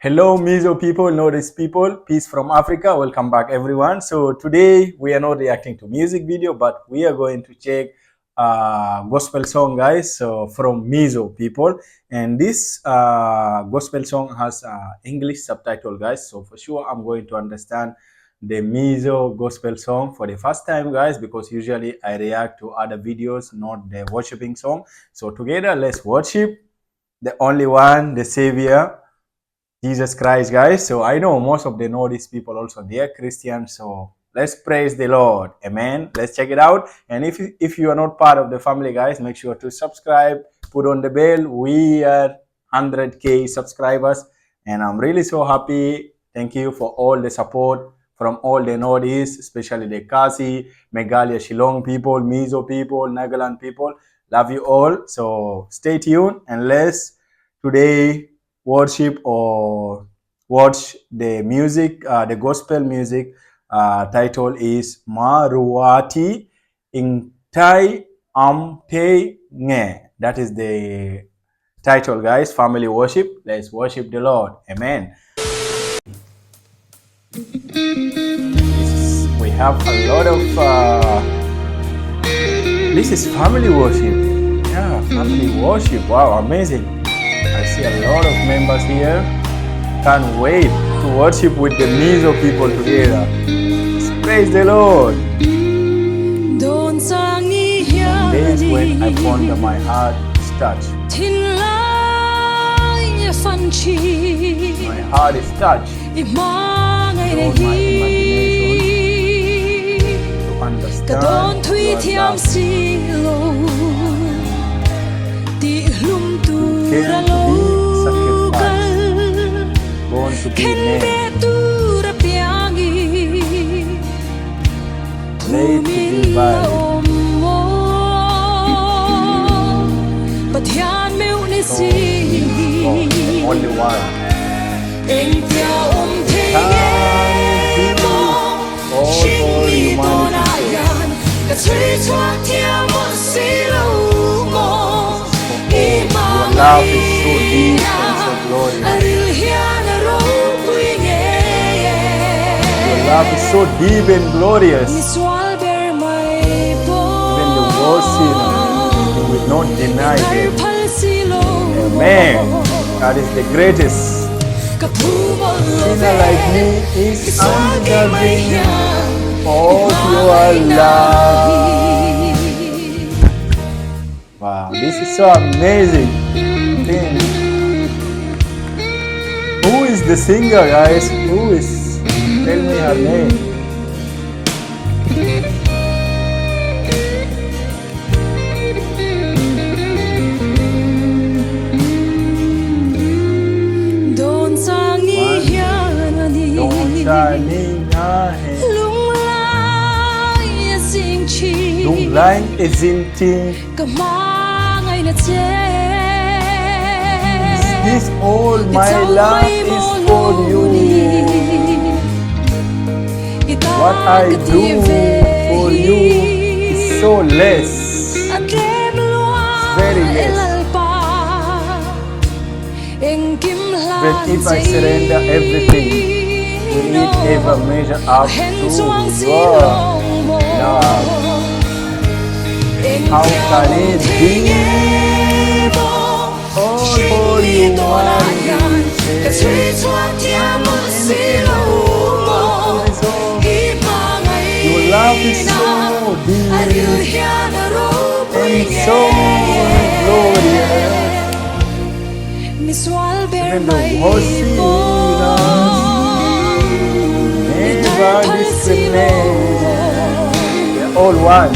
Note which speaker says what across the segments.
Speaker 1: Hello Mizo people, notice people, peace from Africa, welcome back everyone. So today we are not reacting to music video, but we are going to check gospel song, guys, so from Mizo people. And this gospel song has English subtitle, guys, so for sure I'm going to understand the Mizo gospel song for the first time, guys, because usually I react to other videos, not the worshiping song. So together let's worship the only one, the Savior, Jesus Christ, guys. So I know most of the Nordic people also, they are Christians. So let's praise the Lord. Amen. Let's check it out. And if you are not part of the family, guys, make sure to subscribe, put on the bell. We are 100K subscribers and I'm really so happy. Thank you for all the support from all the Northeast, especially the Kasi, Meghalaya, Shillong people, Mizo people, Nagaland people. Love you all. So stay tuned and let's today worship or watch the music, the gospel music. Title is Maruati Engtia awm thei nge. That is the title, guys. Family worship. Let's worship the Lord. Amen. We have a lot of this is family worship. Yeah, family worship. Wow, amazing. I see a lot of members here. Can't wait to worship with the Mizo people together. Let's praise the Lord. Days when I found that my heart is touched. My heart is touched. Draw my imagination to understand what born to be named, laid to be buried, the only one.
Speaker 2: Engtia awm thei
Speaker 1: All for humanity. Your love is so deep and so glorious. Your love is so deep and glorious. Even the worst sinner, you will not deny them. Amen. God is the greatest. Sinner like me is undeserving of your love. Wow, this is so amazing thing. Who is the singer, guys? Who is? Tell me her name. Lung lai izin ting. This all my love is for you. What I do for you is so less. Very less. But if I surrender everything, will it ever measure up to your love? How can it be? All for you, your love is so deep and so glorious. Even the worst sinners never discriminate. They're all one.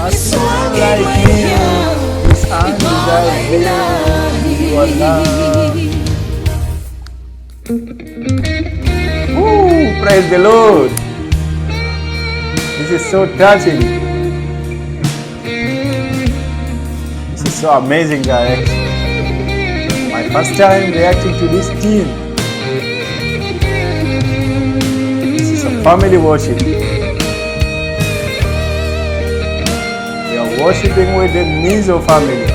Speaker 1: A someone like me is undeserving your love. Ooh, praise the Lord. This is so touching. This is so amazing, guys. My first time reacting to this team. This is a family worship. We are worshiping with the Mizo family.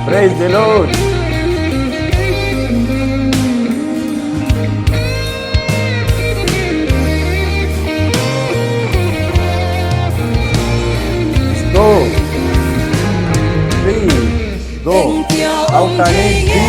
Speaker 1: Praise the Lord. Let's go. 3, go. How can it be?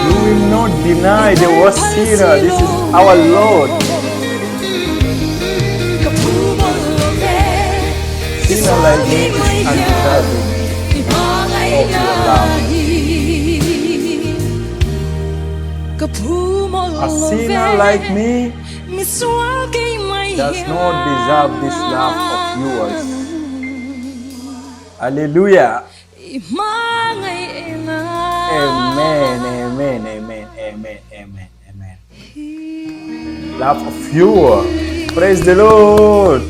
Speaker 1: You will not deny the worst sinner. This is our Lord. Sinner like me is undeserving of your love. A sinner like me does not deserve this love of yours. Hallelujah. Amen, amen, amen, amen, amen, amen. Love of you. Praise the Lord.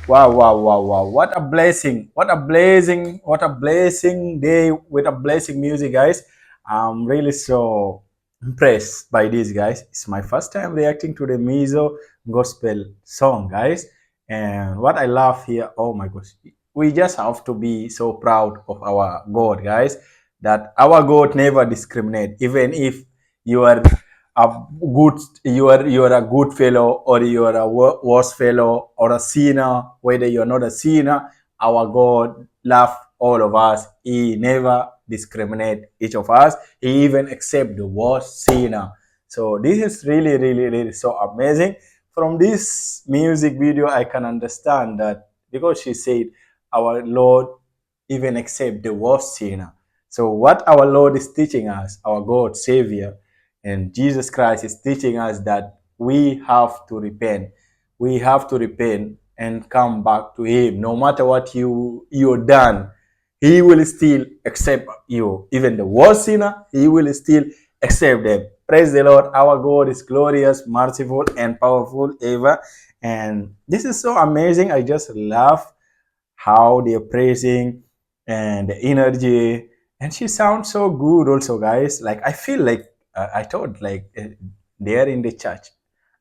Speaker 1: Wow, wow, wow, wow. What a blessing. What a blessing. What a blessing day with a blessing music, guys. I'm really so impressed by this, guys. It's my first time reacting to the Mizo gospel song, guys. And what I love here, oh my gosh, we just have to be so proud of our God, guys, that our God never discriminate. Even if you are a you are a good fellow, or you are a worse fellow, or a sinner, whether you are not a sinner, our God love all of us. He never discriminate each of us. He even accept the worst sinner. So this is really, really, really so amazing. From this music video, I can understand that, because she said our Lord even accept the worst sinner. So what our Lord is teaching us, our God, Savior, and Jesus Christ is teaching us that we have to repent. We have to repent and come back to Him. No matter what you've done, He will still accept you. Even the worst sinner, He will still accept them. Praise the Lord. Our God is glorious, merciful, and powerful ever. And this is so amazing. I just love how they're praising and the energy. And she sounds so good also, guys. Like, I feel like I thought like they are in the church.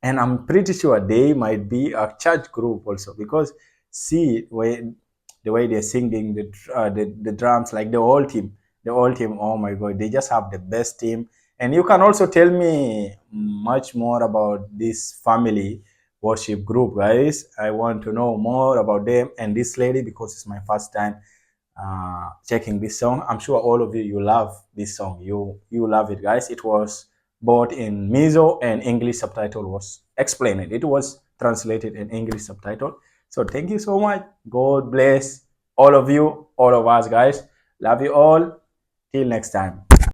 Speaker 1: And I'm pretty sure they might be a church group also, because see the way they're singing the drums, like the whole team. Oh my God, they just have the best team. And you can also tell me much more about this family worship group, guys. I want to know more about them and this lady, because it's my first time checking this song. I'm sure all of you love this song. You love it, guys. It was both in Mizo and English subtitle was explained. It was translated in English subtitle. So thank you so much. God bless all of you, all of us, guys. Love you all. Till next time.